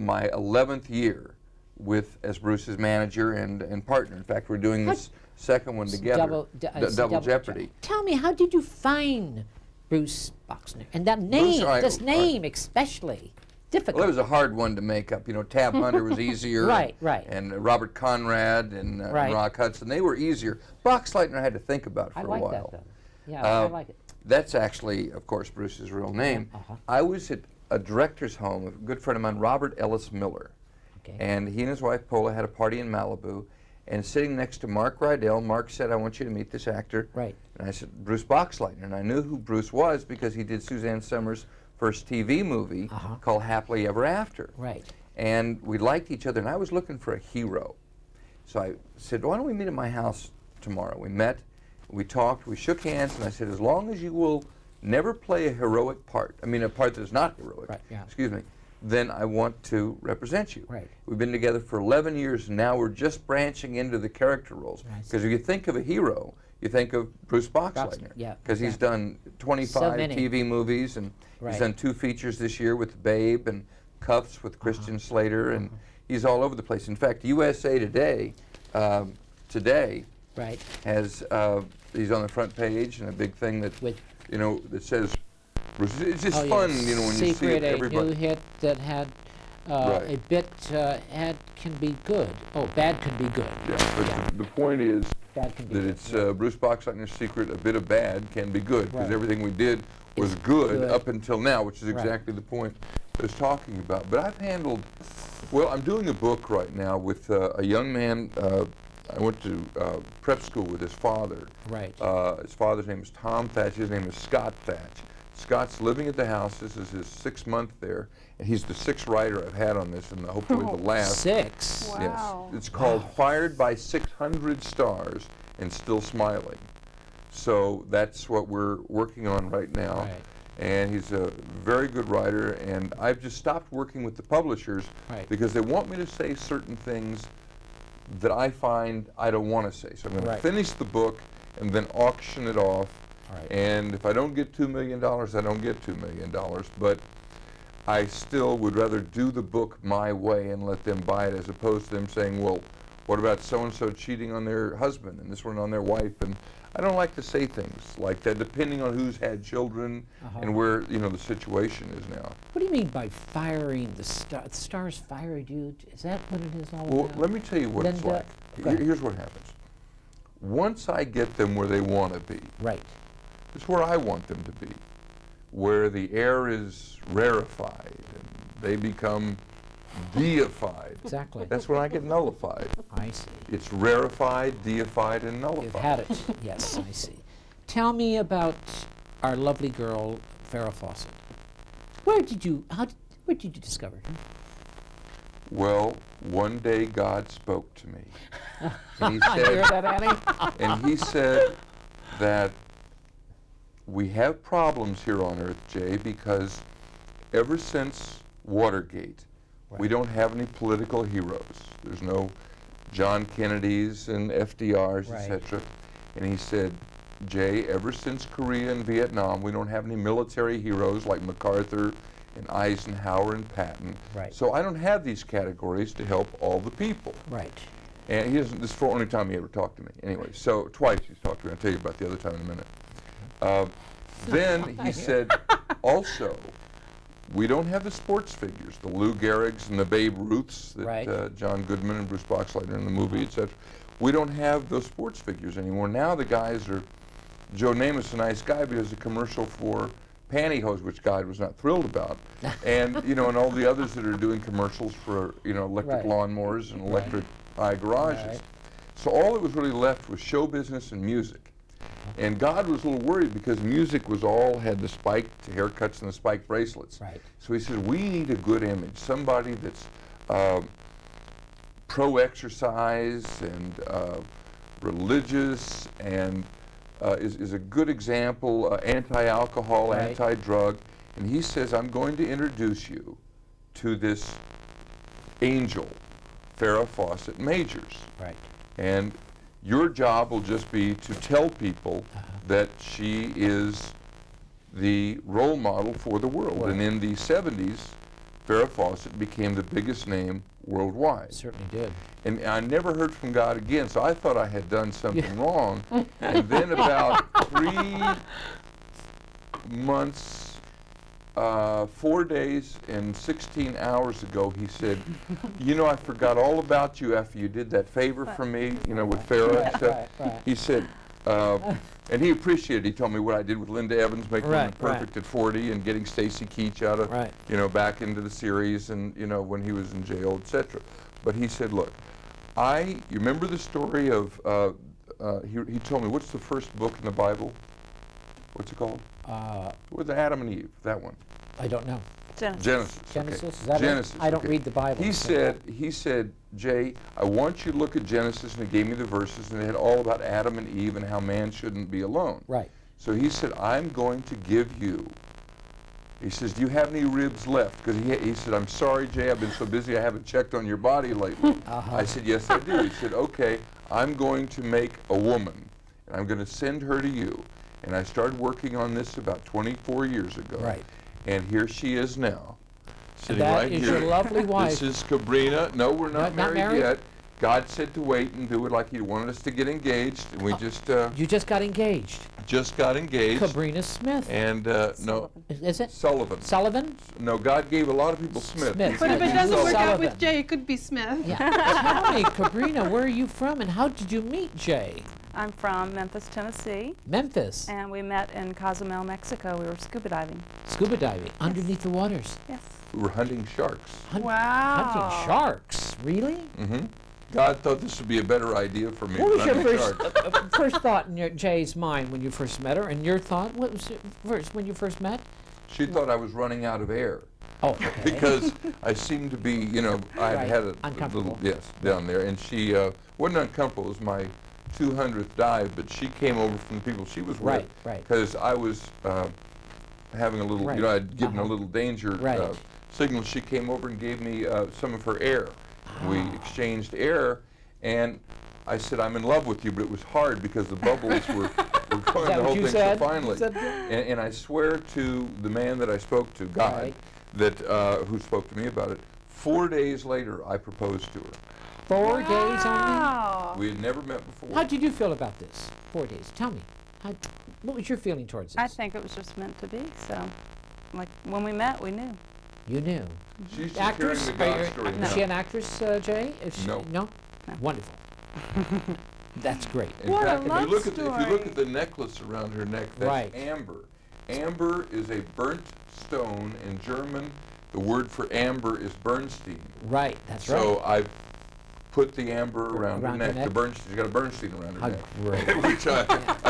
my 11th year as Bruce's manager and partner. In fact, we're doing this second one together, Double Jeopardy. Tell me, how did you find Bruce Boxleitner? And that name, this name especially. Difficult. Well, it was a hard one to make up. You know, Tab Hunter was easier. Right. And Robert Conrad and Rock Hudson, they were easier. Boxleitner I had to think about for a while. I like that, though. Yeah, I like it. That's actually, of course, Bruce's real name. I was at a director's home, a good friend of mine, Robert Ellis Miller. Okay. And he and his wife, Paula, had a party in Malibu. And sitting next to Mark Rydell, Mark said, I want you to meet this actor. Right. And I said, Bruce Boxleitner. And I knew who Bruce was because he did Suzanne Summers' first TV movie called Happily Ever After. Right. And we liked each other, and I was looking for a hero. So I said, why don't we meet at my house tomorrow? We met, we talked, we shook hands, and I said, as long as you will never play a heroic part, I mean a part that is not heroic, excuse me, then I want to represent you. Right. We've been together for 11 years, and now we're just branching into the character roles. Because if you think of a hero, you think of Bruce Boxleitner. Because he's done 25 TV movies, and he's done 2 features this year with Babe and Cuffs with Christian Slater, and he's all over the place. In fact, USA Today has, he's on the front page, and a big thing that, you know, that says, it's just fun, you know, when you see it, everybody. A new hit that had a bit, can be good. Oh, bad can be good. Yeah, but the point is that it's Bruce Boxleitner's secret, a bit of bad can be good, because everything we did was good up until now, which is exactly the point I was talking about. But I've handled, well, I'm doing a book right now with a young man. I went to prep school with his father. Right. His father's name is Tom Thatch. His name is Scott Thatch. Scott's living at the house. This is his 6th month there. And he's the 6th writer I've had on this, and hopefully the last. 6? Wow. Yes. It's called Fired by 600 Stars and Still Smiling. So that's what we're working on right now. Right. And he's a very good writer, and I've just stopped working with the publishers because they want me to say certain things that I find I don't want to say. So I'm going to finish the book and then auction it off. And if I don't get $2 million, I don't get $2 million. But I still would rather do the book my way and let them buy it, as opposed to them saying, well, what about so-and-so cheating on their husband and this one on their wife? And I don't like to say things like that, depending on who's had children and where, you know, the situation is now. What do you mean by firing the stars fired you? Is that what it is all about? Well, let me tell you what it's like. Here's what happens. Once I get them where they want to be, it's where I want them to be, where the air is rarefied and they become deified. Exactly. That's when I get nullified. I see. It's rarefied, deified, and nullified. You've had it. Yes, I see. Tell me about our lovely girl, Farrah Fawcett. Where did you discover her? Well, one day God spoke to me. And he said, hear that, Annie? And he said that we have problems here on Earth, Jay, because ever since Watergate, we don't have any political heroes. There's no John Kennedys and FDRs, etc. And he said, Jay, ever since Korea and Vietnam, we don't have any military heroes like MacArthur and Eisenhower and Patton. So I don't have these categories to help all the people. And he doesn't, this is the only time he ever talked to me. Anyway, so twice he's talked to me. I'll tell you about the other time in a minute. Then he said, also, we don't have the sports figures, the Lou Gehrigs and the Babe Ruths that John Goodman and Bruce Boxleitner in the movie, etc. We don't have those sports figures anymore. Now the guys are, Joe Namath's a nice guy, but he has a commercial for pantyhose, which God was not thrilled about. And, you know, and all the others that are doing commercials for, you know, electric lawnmowers and electric high garages. So all that was really left was show business and music. And God was a little worried because music was all, had the spiked haircuts and the spiked bracelets. So he said, we need a good image, somebody that's pro-exercise and religious and is a good example, anti-alcohol, anti-drug. And he says, I'm going to introduce you to this angel, Farrah Fawcett Majors. And your job will just be to tell people that she is the role model for the world. And in the 70s, Farrah Fawcett became the biggest name worldwide. Certainly did. And I never heard from God again, so I thought I had done something wrong. And then about 3 months, 4 days and 16 hours ago, he said, you know, I forgot all about you after you did that favor for me, you know, with Farrah and stuff. Right. He said, and he appreciated, he told me what I did with Linda Evans, making him perfect at 40 and getting Stacy Keach out of, you know, back into the series and, you know, when he was in jail, etc. But he said, look, you remember the story of, he told me, what's the first book in the Bible? What's it called? With Adam and Eve, that one. I don't know. Genesis. Genesis? Okay. Is that Genesis. it? I don't read the Bible. He said, Jay, I want you to look at Genesis, and he gave me the verses, and they had all about Adam and Eve and how man shouldn't be alone. Right. So he said, I'm going to give you, he says, do you have any ribs left? Because he said, I'm sorry, Jay, I've been so busy I haven't checked on your body lately. I said, yes, I do. He said, okay, I'm going to make a woman, and I'm going to send her to you. And I started working on this about 24 years ago. Right. And here she is now, sitting that right is here. your lovely wife. This is Cabrina. No, we're not Not married married yet. God said to wait and do it like he wanted us to get engaged. And we You just got engaged. just got engaged. Cabrina Smith. And no, Is it? Sullivan. Sullivan? No, God gave a lot of people Smith. Smith. But if it doesn't work out Sullivan. with Jay, it could be Smith. Yeah. Tell me, Cabrina, where are you from and how did you meet Jay? I'm from Memphis, Tennessee, Memphis. and we met in Cozumel, Mexico. We were scuba diving. Scuba diving underneath the waters. Yes. We were hunting sharks. Wow. Hunting sharks. Really? Mm-hmm. God thought this would be a better idea for me. What was than your hunting first sharks. first thought in Jay's mind when you first met her? And your thought? What was it first when you first met? She thought I was running out of air. Oh, okay. Because I seemed to be, you know, I Right. had a Uncomfortable. little, yes, down there. And she wasn't uncomfortable. It was my 200th dive, but she came over from the people she was with. Right, right. Because I was having a little, Right. you know, I'd given a Uh-huh. little danger Right. signal. She came over and gave me some of her air. We exchanged air, and I said, I'm in love with you, but it was hard because the bubbles were going that the what whole you thing. said? So finally, You said and I swear to the man that I spoke to, God, Right. that who spoke to me about it, 4 days later I proposed to her. 4 days only? Wow. We had never met before. How did you feel about this? 4 days. Tell me. What was your feeling towards this? I think it was just meant to be. So, like when we met, we knew. You knew. She's just Actress? hearing the God story Is now. she an actress, Jay? Is she, No. No? No. Wonderful. That's great. In What a fact, love if you look story. at the necklace around her neck, that's Right. amber. Amber is a burnt stone. In German, the word for amber is Bernstein. Right, that's So right. I've put the amber around her Around her neck. neck? The Bernstein, she's got a Bernstein around her How neck. great. Which I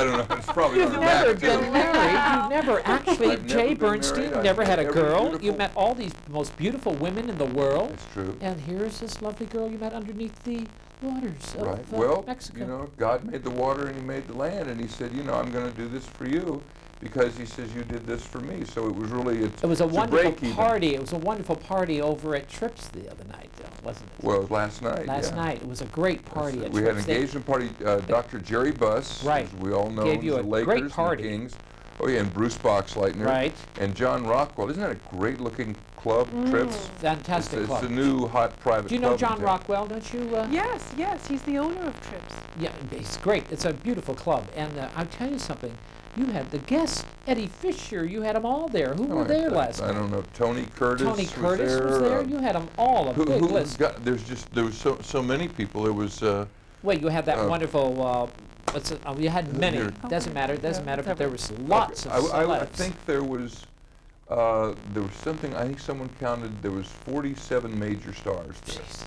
don't know. It's probably on her Never back been too. married. You never actually, I've never Jay been Bernstein, married. I've never had a met every girl. You beautiful- met all these most beautiful women in the world. That's true. And here's this lovely girl you met underneath the waters of Right. Well, Mexico. you know, God made the water and He made the land, and He said, you know, I'm going to do this for you because He says you did this for me. So it was really it was a it's wonderful break even. party. It was a wonderful party over at Trips the other night, wasn't it? Well, it was last night. Last yeah. night. It was a great party That's at it. We had Trips. an engagement party. Dr. Jerry Buss, Right. as we all know, Gave you the a Lakers great and party. the Kings. Oh yeah, and Bruce Boxleitner. Right. And John Rockwell. Isn't that a great-looking club, Trips? Fantastic It's club. a new hot private Do you club know in John town. Rockwell, don't you? Yes, he's the owner of Trips. Yeah, it's great. It's a beautiful club. And I'll tell you something. You had the guests, Eddie Fisher. You had them all there. Who were there last I night? don't know. Tony Curtis. Tony Curtis was there. You had them all. A who big was list. there was so many people. There was Well, you had that wonderful. You had many. Here. Doesn't matter. Doesn't Yeah, matter. But whatever. there was lots of I celebs. think there was something. I think someone counted. There was 47 major stars there. Jesus.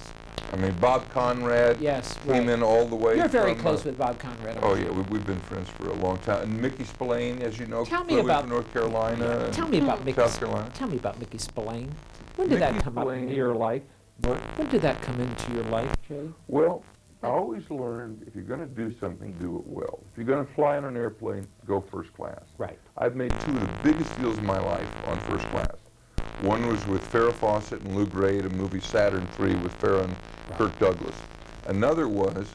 I mean, Bob Conrad Yes, came right. in all the way. You're very from, close with Bob Conrad. Oh yeah, we've been friends for a long time. And Mickey Spillane, as you know, Tell me flew about- in from North Carolina. Tell me about Mickey. South Carolina. Tell me about Mickey Spillane. When did that Mickey come up Spillane- into your life? What? When did that come into your life, Jay? Well, I always learned if you're going to do something, do it well. If you're going to fly on an airplane, go first class. Right. I've made two of the biggest deals in my life on first class. One was with Farrah Fawcett and Lou Gray at a movie Saturn III with Farrah and Kirk Douglas. Another was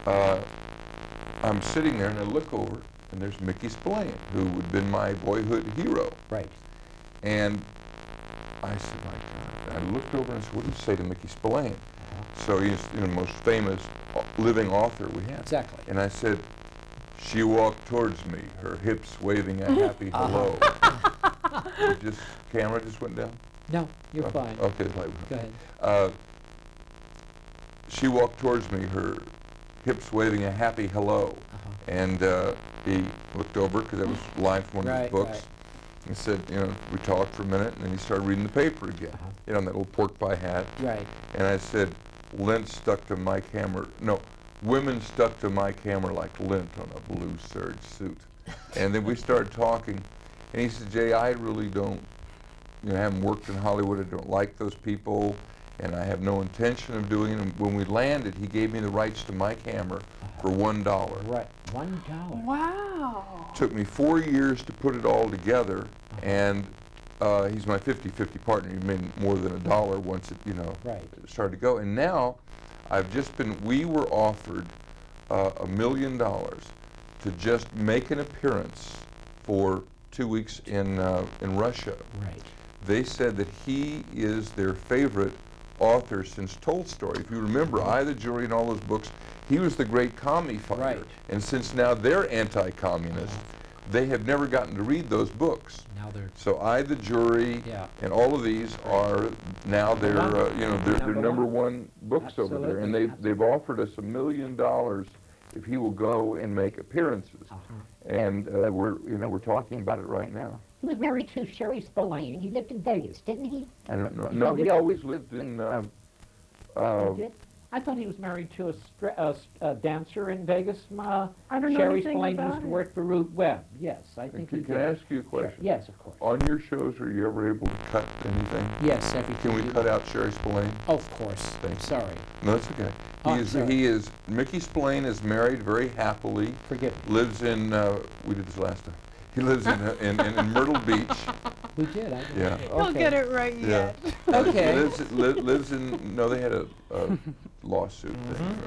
I'm sitting there and I look over and there's Mickey Spillane, who had been my boyhood hero. Right. And I said, my God, I looked over and said, what did you say to Mickey Spillane? So he's the most famous living author we have. Exactly. And I said, she walked towards me, her hips waving a happy hello. Camera just went down? No, you're fine. Okay, Go ahead. She walked towards me, her hips waving a happy hello. And he looked over, because that was a line from one of his books. And said, we talked for a minute, and then he started reading the paper again, in that little pork pie hat. Right. And I said, lint stuck to my camera. No, women stuck to my camera like lint on a blue serge suit. And then we started talking, and he said, Jay, I really don't, haven't worked in Hollywood. I don't like those people, and I have no intention of doing it. And when we landed, he gave me the rights to my camera for $1. Right, $1. Wow. Took me 4 years to put it all together, and he's my 50-50 partner. He made more than $1 once it, started to go. And now, we were offered $1 million to just make an appearance for 2 weeks in Russia. Right. They said that he is their favorite author since Tolstoy. If you remember, I, the Jury, and all those books, he was the great commie fighter. Right. And since now they're anti-communist, they have never gotten to read those books. Now they're... So I, the Jury, and all of these are now their, their number one books over there. And they've offered us $1 million if he will go and make appearances. And we're talking about it right now. He was married to Sherry Spillane. He lived in Vegas, didn't he? I don't know. No, he always lived in. I thought he was married to a dancer in Vegas. I don't know Sherry anything Spillane about used to it. work for Ruth Webb. Yes, I think he Can did. I ask you a question? Sure. Yes, of course. On your shows, are you ever able to cut anything? Yes, everything. Can we cut out Sherry Spillane? Of course. Thank you. Sorry. No, that's okay. Mickey Spillane is married very happily. Forgive me. Lives in, we did this last time. He lives in Myrtle Beach. We did, I did. Yeah. He'll get it right Yeah. yet. Okay. Lives in, no, they had a lawsuit thing,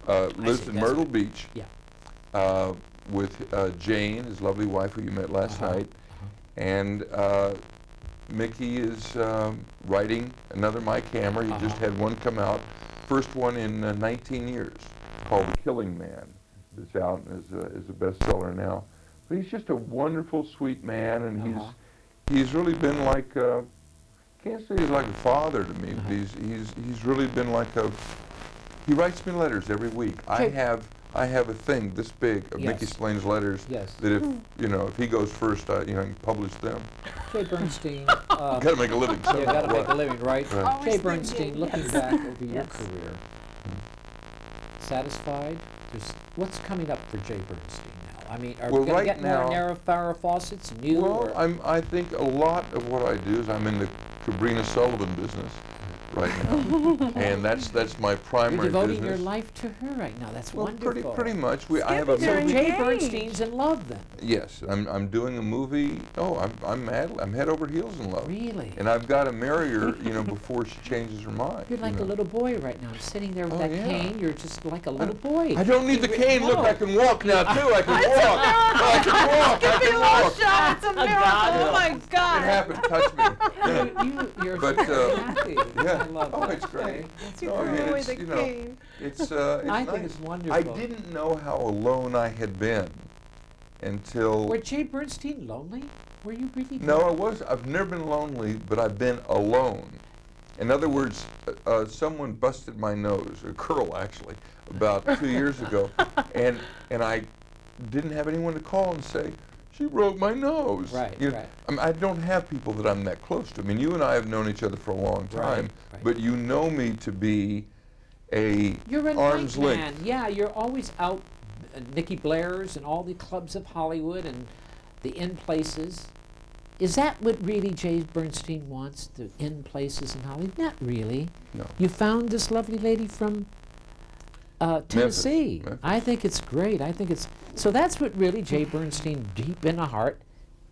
remember. Lives in Myrtle Beach. Yeah. With Jane, his lovely wife who you met last night. And Mickey is writing another My Camera. He just had one come out. First one in 19 years, called The Killing Man. It's out and is a bestseller now. But he's just a wonderful, sweet man, and he's really been like, can't say he's like a father to me, but he's really been like he writes me letters every week. I have a thing this big of Mickey Spillane's letters that if he goes first, I can publish them. Jay Bernstein. Gotta make a living. So you gotta make a living, right? Right. Jay Bernstein, looking back over your career, satisfied? What's coming up for Jay Bernstein now? I mean, are we going to get more narrow Farrah Fawcett's new? Well, I think a lot of what I do is I'm in the Cabrina Sullivan business right now, and that's my primary You're devoting business. your life to her right now. That's wonderful. Pretty much. I have a So movie. Jay Bernstein's in love then? Yes, I'm doing a movie. Oh, I'm mad. I'm head over heels in love. Really? And I've got to marry her, before she changes her mind. You're like a little boy right now. I'm sitting there with that cane. You're just like a little boy. I don't need the cane. Look, I can walk now too. I can walk. I can walk. Give me a little shot. It's a miracle. Oh my It God. happened. Touch me. You're But, so happy. Yeah. I love Oh, that. it's great. You No, I mean, threw away it's, the cane. It's I nice. think it's wonderful. I didn't know how alone I had been until. Were Jay Bernstein lonely? Were you really? No, I've never been lonely, but I've been alone. In other words, someone busted my nose, a girl actually, about 2 years ago, and I didn't have anyone to call and say, she broke my nose. Right, right. I don't have people that I'm that close to. I mean, you and I have known each other for a long time, but you know me to be You're an arm's man. length. Yeah, you're always out, Nikki Blair's and all the clubs of Hollywood and the in places. Is that what really Jay Bernstein wants, the in places in Hollywood? Not really. No. You found this lovely lady from Tennessee. Memphis. I think it's great. I think it's so. That's what really Jay Bernstein, deep in the heart,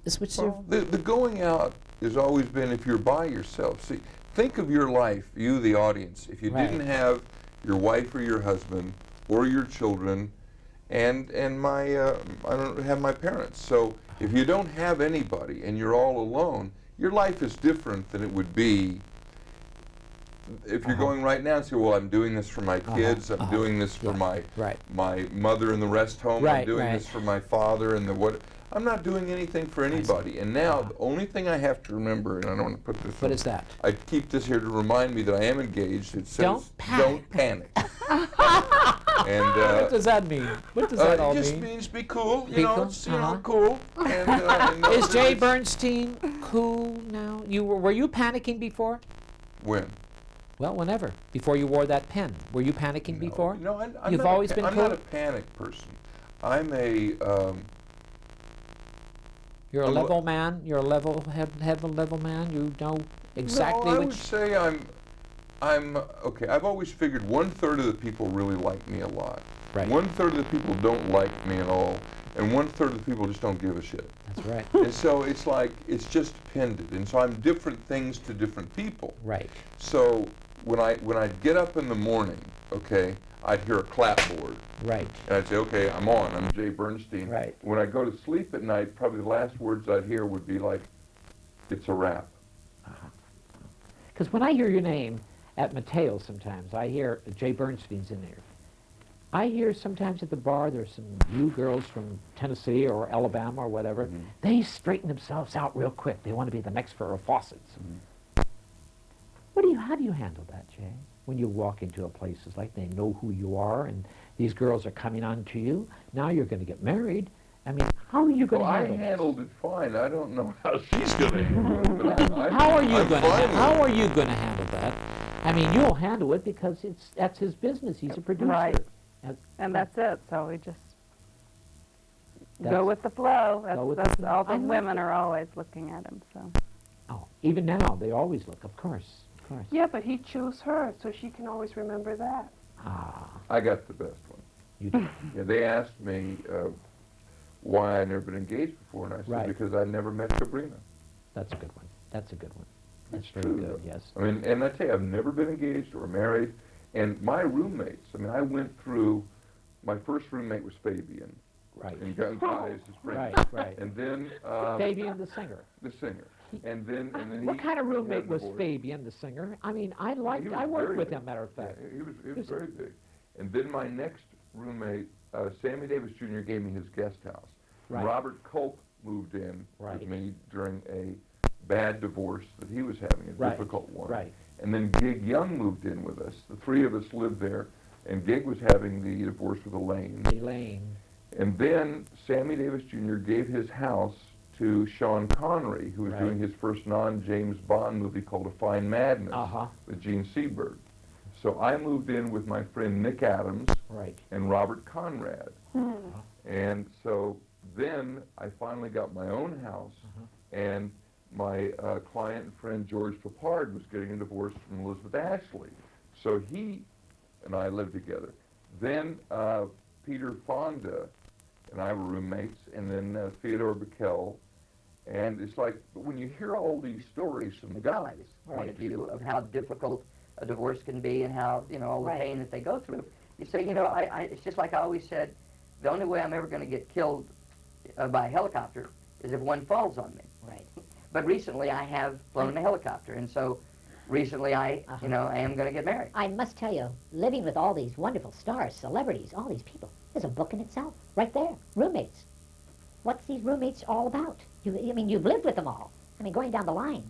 is what Well, the going out has always been if you're by yourself. See, think of your life, you the audience. If you didn't have your wife or your husband or your children, and I don't have my parents. So if you don't have anybody and you're all alone, your life is different than it would be if you're going right now and say, well, I'm doing this for my kids, I'm doing this for my mother in the rest home, I'm doing this for my father and the what. I'm not doing anything for anybody. And now the only thing I have to remember, and I don't want to put this. What is that? I keep this here to remind me that I am engaged. It says, Don't panic. Don't panic. And What does that mean? What does that all it just mean? means be cool. Be You know, cool? it's cool. And, Is Jay Bernstein cool now? Were you panicking before? When? Well, whenever. Before you wore that pen. Were you panicking before? No, I'm You've not always been I'm cool? not a panic person. I'm a. You're a I'm level man. You're a level man. You know exactly no, I what. would say I'm okay. I've always figured 1/3 of the people really like me a lot. Right. 1/3 of the people don't like me at all, and 1/3 of the people just don't give a shit. That's right. And so it's like it's just dependent, and so I'm different things to different people. Right. So when I'd get up in the morning, okay, I'd hear a clapboard. Right. And I'd say, okay, I'm on. I'm Jay Bernstein. Right. When I go to sleep at night, probably the last words I'd hear would be like, it's a wrap. Because when I hear your name at Mateo sometimes, I hear Jay Bernstein's in there. I hear sometimes at the bar there's some new girls from Tennessee or Alabama or whatever. Mm-hmm. They straighten themselves out real quick. They want to be the next Farrah Fawcett. Mm-hmm. How do you handle that, Jay? When you walk into a place, it's like they know who you are and these girls are coming on to you. Now you're going to get married. I mean, how are you going to handle I this? handled it fine. I don't know how she's going to handle it. But How are you I'm going to fine with how it. are you going to handle that? I mean, you'll handle it because that's his business. He's a producer. Right. That's- And that's it. So we just That's- go with the flow. Go with the That's flow. all the I know. women are always looking at him. So Oh, even now they always look. Of course. Yeah, but he chose her, so she can always remember that. Ah, I got the best one. you do. Yeah, they asked me why I'd never been engaged before, and I said, Right. because I'd never met Cabrina. That's a good one. That's a good one. That's It's very true, good, though. yes. I mean, and I tell you, I've never been engaged or married, and my roommates, I mean, I went through, my first roommate was Fabian, Right. in Gun Ties, his friend. Right, right. And then, Fabian the singer. the singer. And then What kind of he roommate got was divorced. Fabian the singer? I mean, I He liked. was I worked very with big. him. Matter of fact. Yeah, he was very big. And then my next roommate, Sammy Davis Jr. gave me his guest house. Right. Robert Culp moved in Right. with me during a bad divorce that he was having, a Right. difficult one. Right. And then Gig Young moved in with us. The three of us lived there, and Gig was having the divorce with Elaine. Elaine. And then Sammy Davis Jr. gave his house to Sean Connery, who was Right. doing his first non-James Bond movie called A Fine Madness Uh-huh. with Gene Seberg. So I moved in with my friend Nick Adams Right. and Robert Conrad. And so then I finally got my own house, and my client and friend George Papard was getting a divorce from Elizabeth Ashley. So he and I lived together. Then Peter Fonda and I were roommates, and then Theodore Bickel. And it's like, when you hear all these stories from the guys' point of view of how difficult a divorce can be and how, you know, all the pain that they go through, you say, you know, it's just like I always said, the only way I'm ever going to get killed by a helicopter is if one falls on me. Right. But recently I have flown a helicopter, and so recently I am going to get married. I must tell you, living with all these wonderful stars, celebrities, all these people, there's a book in itself, right there. Roommates. What's these roommates all about? You've lived with them all. I mean, going down the line.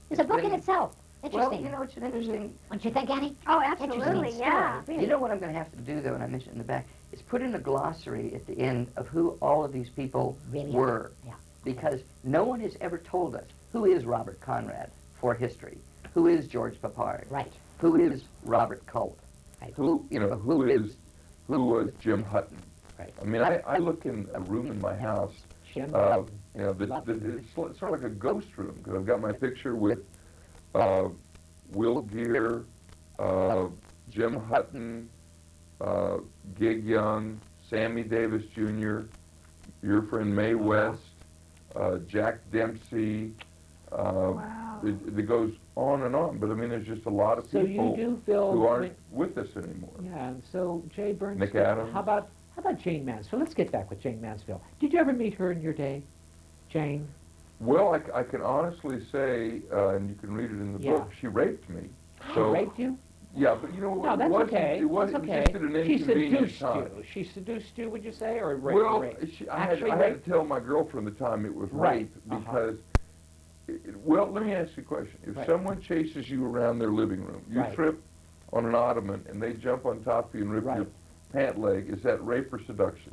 There's a book in itself. Interesting. Well, you know, it's an interesting... Don't you think, Annie? Oh, Interesting absolutely, story, yeah. really. You know what I'm going to have to do, though, and I mentioned in the back, is put in a glossary at the end of who all of these people Really were. Yeah. Because no one has ever told us who is Robert Conrad for history, who is George Papard, Right. who is Robert Culp, Right. who was Jim Hutton. Right. I mean, I look in a room in my house, Jim you Hutton. know, it's sort of like a ghost room, because I've got my picture with Will Geer, Jim Hutton, Gig Young, Sammy Davis Jr., your friend Mae West, Jack Dempsey. It goes on and on, but I mean, there's just a lot of So you people do feel who aren't with us anymore. Yeah, and so Jay Bernstein. Nick Adams. How about Jane Mansfield? Let's get back with Jane Mansfield. Did you ever meet her in your day, Jane? Well, I can honestly say, and you can read it in the Yeah. book, she raped me. She raped you? Yeah, but you know No, what? that's It wasn't, okay. It wasn't That's just okay. at an She inconvenient seduced time. you. She seduced you, would you say, or Well, rape? I had rape? to tell my girlfriend at the time it was Right. rape because, well, let me ask you a question. If Right. someone chases you around their living room, you Right. trip on an ottoman and they jump on top of you and rip your Right. pant leg, is that rape or seduction?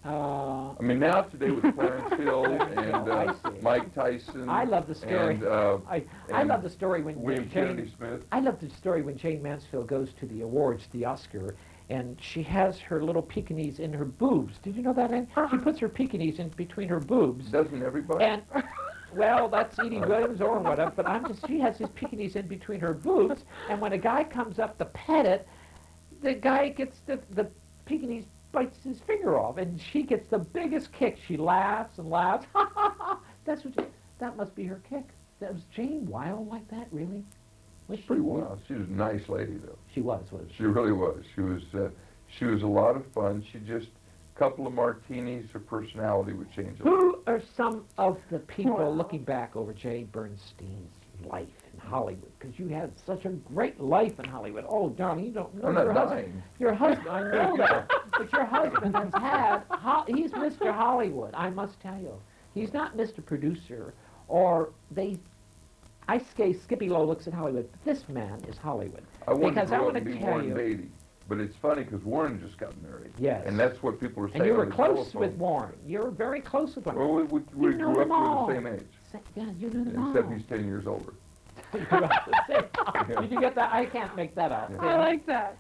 Uh, I mean, now today with Clarence Hill and I see. Mike Tyson. I love the story. And, I and love the story when William Kennedy Jane. Smith. I love the story when Jane Mansfield goes to the awards, the Oscar, and she has her little Pekingese in her boobs. Did you know that? Ann? She puts her Pekingese in between her boobs. Doesn't everybody? And well, that's Edie Williams or whatever. But she has his Pekingese in between her boobs, and when a guy comes up to pet it, the guy gets the Pekingese bites his finger off, and she gets the biggest kick. She laughs and laughs. That's what. That must be her kick. That was Jane wild like that, really? Was She's pretty wild. She was a nice lady, though. She was. She really was. She was a lot of fun. She just, a couple of martinis, her personality would change a lot. Who are some of the people looking back over Jay Bernstein's life in Hollywood? Because you had such a great life in Hollywood. Oh, darling, you don't know I'm not your husband. dying. Your husband, I know that. But your husband has had, he's Mr. Hollywood, I must tell you. He's not Mr. Producer, or I say Skippy Lowe looks at Hollywood, but this man is Hollywood. I wanted Because to I grow up want and to be tell Warren you, Beatty. But it's funny because Warren just got married. Yes. And that's what people were saying. and you were on the close telephone. with Warren. You were very close with Warren. Well, we You know grew them up all. to the same age. Yeah, you knew them all. Except he's 10 years older. You're about the same. Did you get that? I can't make that up. I like that.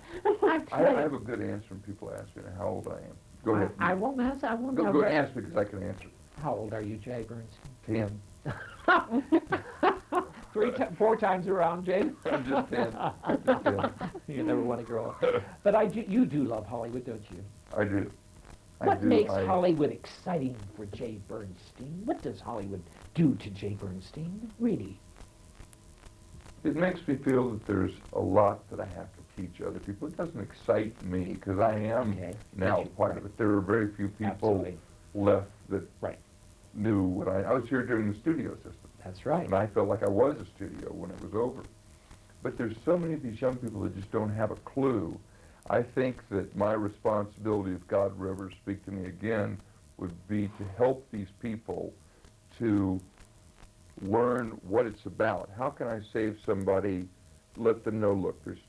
I have a good answer when people ask me how old I am. Go ahead. I won't ask. I won't Go know. ask me because I can answer. How old are you, Jay Bernstein? 10. 4 times around, Jay. I'm just 10. Just 10. You never want to grow up. But you do love Hollywood, don't you? I do. What makes Hollywood exciting for Jay Bernstein? What does Hollywood do to Jay Bernstein, really? It makes me feel that there's a lot that I have to teach other people. It doesn't excite me because I am now part of it. There are very few people left that knew what I was here during the studio system. That's right. And I felt like I was a studio when it was over. But there's so many of these young people that just don't have a clue. I think that my responsibility, if God would ever speak to me again, would be to help these people to learn what it's about. How can I save somebody, let them know, look, there's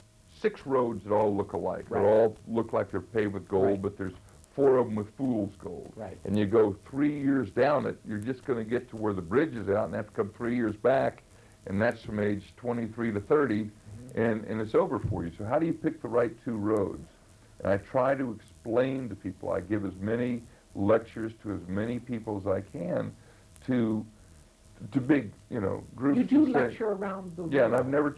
6 roads that all look alike. They all look like they're paved with gold, but there's 4 of them with fool's gold. Right. And you go 3 years down it, you're just going to get to where the bridge is out and have to come 3 years back, and that's from age 23 to 30, and it's over for you. So how do you pick the right 2 roads? And I try to explain to people. I give as many lectures to as many people as I can to big, groups. You do to say, lecture around the world. yeah, and I've never